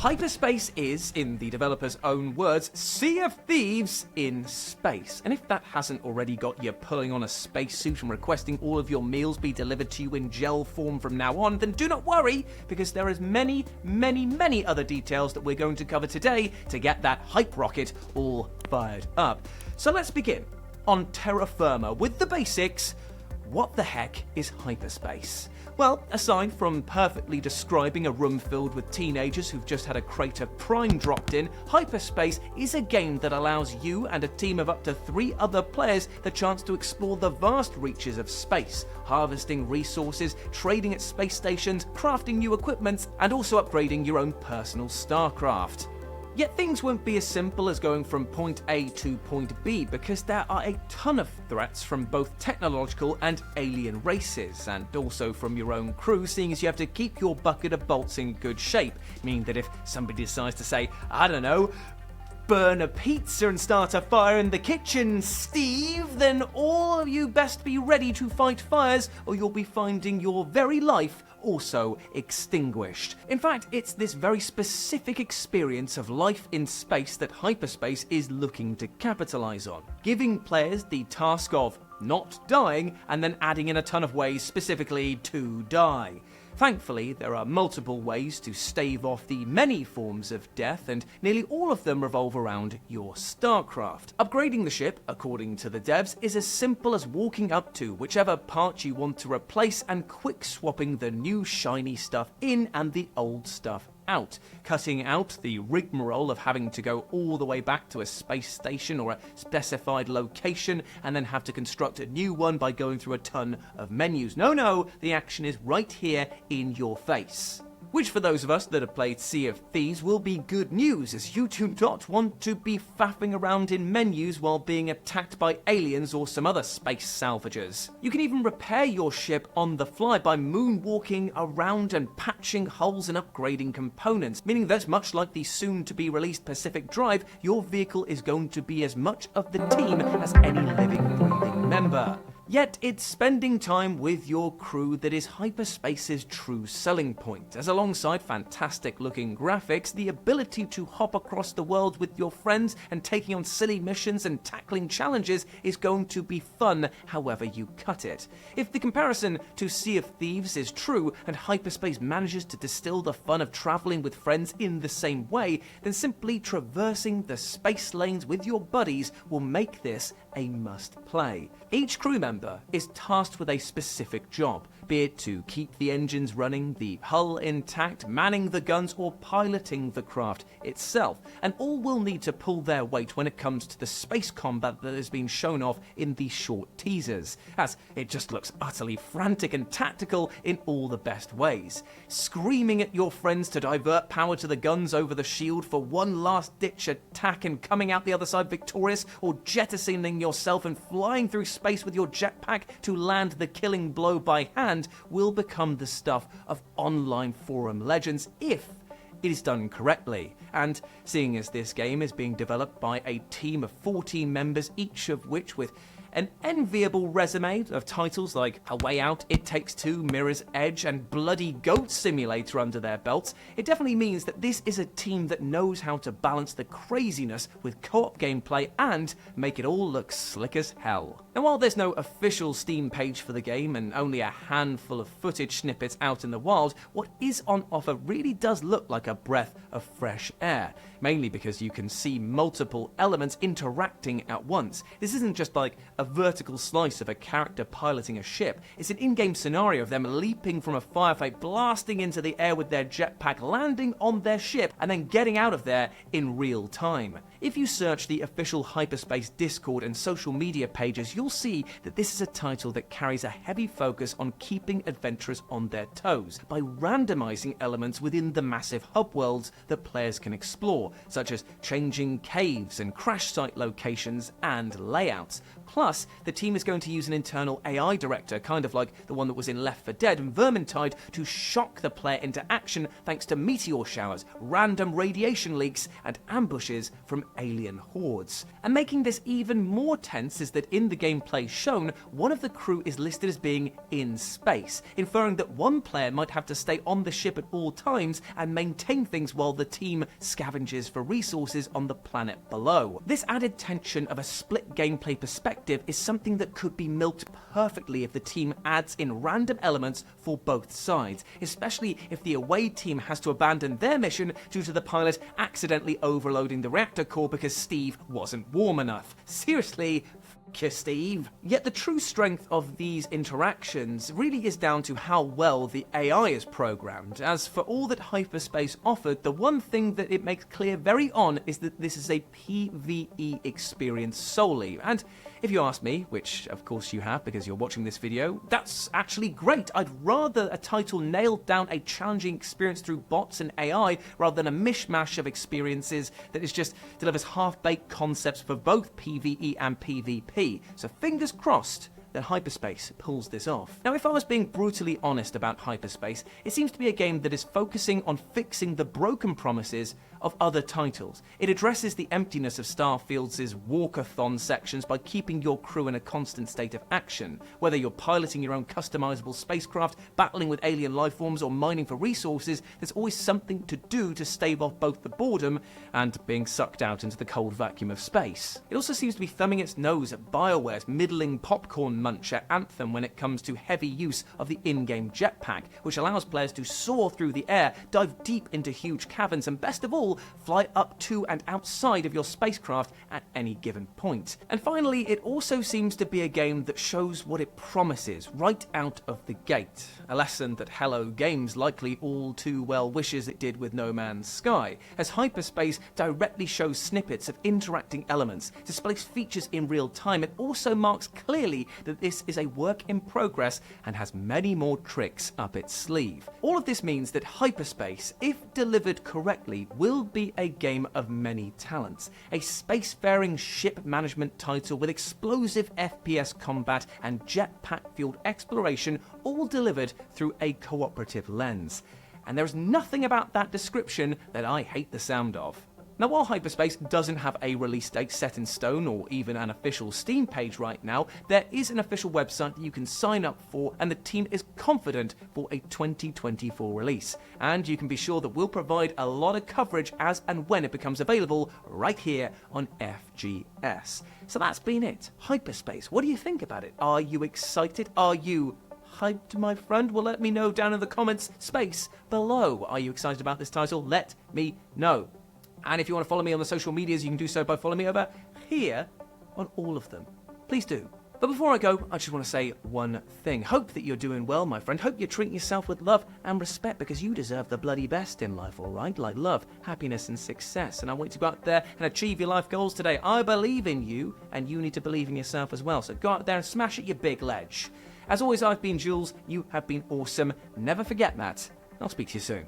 Hyperspace is, in the developer's own words, Sea of Thieves in space. And if that hasn't already got you pulling on a spacesuit and requesting all of your meals be delivered to you in gel form from now on, then do not worry, because there is many other details that we're going to cover today to get that hype rocket all fired up. So let's begin on terra firma with the basics. What the heck is hyperspace? Well, aside from perfectly describing a room filled with teenagers who've just had a crate of Prime dropped in, Hyperspace is a game that allows you and a team of up to 3 other players the chance to explore the vast reaches of space, harvesting resources, trading at space stations, crafting new equipment, and also upgrading your own personal starcraft. Yet things won't be as simple as going from point A to point B, because there are a ton of threats from both technological and alien races, and also from your own crew, seeing as you have to keep your bucket of bolts in good shape, meaning that if somebody decides to say, I don't know, burn a pizza and start a fire in the kitchen, Steve, then all of you best be ready to fight fires, or you'll be finding your very life also extinguished. In fact, it's this very specific experience of life in space that Hyperspace is looking to capitalize on, giving players the task of not dying and then adding in a ton of ways specifically to die. Thankfully, there are multiple ways to stave off the many forms of death, and nearly all of them revolve around your StarCraft. Upgrading the ship, according to the devs, is as simple as walking up to whichever part you want to replace and quick swapping the new shiny stuff in and the old stuff out, cutting out the rigmarole of having to go all the way back to a space station or a specified location and then have to construct a new one by going through a ton of menus. No, the action is right here in your face. Which, for those of us that have played Sea of Thieves, will be good news, as you do not want to be faffing around in menus while being attacked by aliens or some other space salvagers. You can even repair your ship on the fly by moonwalking around and patching holes and upgrading components, meaning that much like the soon-to-be-released Pacific Drive, your vehicle is going to be as much of the team as any living, breathing member. Yet it's spending time with your crew that is Hyperspace's true selling point, as alongside fantastic looking graphics, the ability to hop across the world with your friends and taking on silly missions and tackling challenges is going to be fun however you cut it. If the comparison to Sea of Thieves is true and Hyperspace manages to distill the fun of travelling with friends in the same way, then simply traversing the space lanes with your buddies will make this a must play. Each crew member is tasked with a specific job, be it to keep the engines running, the hull intact, manning the guns, or piloting the craft itself, and all will need to pull their weight when it comes to the space combat that has been shown off in these short teasers, as it just looks utterly frantic and tactical in all the best ways. Screaming at your friends to divert power to the guns over the shield for one last-ditch attack and coming out the other side victorious, or jettisoning yourself and flying through space with your jetpack to land the killing blow by hand will become the stuff of online forum legends if it is done correctly. And seeing as this game is being developed by a team of 14 members, each of which with an enviable resume of titles like A Way Out, It Takes Two, Mirror's Edge, and Bloody Goat Simulator under their belts, it definitely means that this is a team that knows how to balance the craziness with co-op gameplay and make it all look slick as hell. Now, while there's no official Steam page for the game and only a handful of footage snippets out in the wild, what is on offer really does look like a breath of fresh air, mainly because you can see multiple elements interacting at once. This isn't just like a vertical slice of a character piloting a ship. It's an in-game scenario of them leaping from a firefight, blasting into the air with their jetpack, landing on their ship, and then getting out of there in real time. If you search the official Hyperspace Discord and social media pages, you'll see that this is a title that carries a heavy focus on keeping adventurers on their toes by randomizing elements within the massive hub worlds that players can explore, such as changing caves and crash site locations and layouts. Plus, the team is going to use an internal AI director, kind of like the one that was in Left 4 Dead and Vermintide, to shock the player into action thanks to meteor showers, random radiation leaks, and ambushes from alien hordes. And making this even more tense is that in the gameplay shown, one of the crew is listed as being in space, inferring that one player might have to stay on the ship at all times and maintain things while the team scavenges for resources on the planet below. This added tension of a split gameplay perspective is something that could be milked perfectly if the team adds in random elements for both sides, especially if the away team has to abandon their mission due to the pilot accidentally overloading the reactor core because Steve wasn't warm enough. Seriously, f*** you, Steve. Yet the true strength of these interactions really is down to how well the AI is programmed, as for all that Hyperspace offered, the one thing that it makes clear very on is that this is a PvE experience solely, and if you ask me, which of course you have because you're watching this video, that's actually great. I'd rather a title nailed down a challenging experience through bots and AI rather than a mishmash of experiences that is just delivers half-baked concepts for both PvE and PvP. So fingers crossed that Hyperspace pulls this off. Now, if I was being brutally honest about Hyperspace, it seems to be a game that is focusing on fixing the broken promises of other titles. It addresses the emptiness of Starfield's walkathon sections by keeping your crew in a constant state of action. Whether you're piloting your own customizable spacecraft, battling with alien lifeforms, or mining for resources, there's always something to do to stave off both the boredom and being sucked out into the cold vacuum of space. It also seems to be thumbing its nose at BioWare's middling popcorn muncher Anthem when it comes to heavy use of the in-game jetpack, which allows players to soar through the air, dive deep into huge caverns, and best of all, fly up to and outside of your spacecraft at any given point. And finally, it also seems to be a game that shows what it promises right out of the gate. A lesson that Hello Games likely all too well wishes it did with No Man's Sky, as Hyperspace directly shows snippets of interacting elements, displays features in real time, and also marks clearly that this is a work in progress and has many more tricks up its sleeve. All of this means that Hyperspace, if delivered correctly, will be a game of many talents. A spacefaring ship management title with explosive FPS combat and jetpack-fueled exploration, all delivered through a cooperative lens. And there's nothing about that description that I hate the sound of. Now, while Hyperspace doesn't have a release date set in stone or even an official Steam page right now, there is an official website that you can sign up for, and the team is confident for a 2024 release. And you can be sure that we'll provide a lot of coverage as and when it becomes available right here on FGS. So that's been it. Hyperspace, what do you think about it? Are you excited? Are you hyped, my friend? Well, let me know down in the comments space below. Are you excited about this title? Let me know. And if you want to follow me on the social medias, you can do so by following me over here on all of them. Please do. But before I go, I just want to say one thing. Hope that you're doing well, my friend. Hope you're treating yourself with love and respect, because you deserve the bloody best in life, all right? Like love, happiness, and success. And I want you to go out there and achieve your life goals today. I believe in you, and you need to believe in yourself as well. So go out there and smash at your big ledge. As always, I've been Jules. You have been awesome. Never forget that. I'll speak to you soon.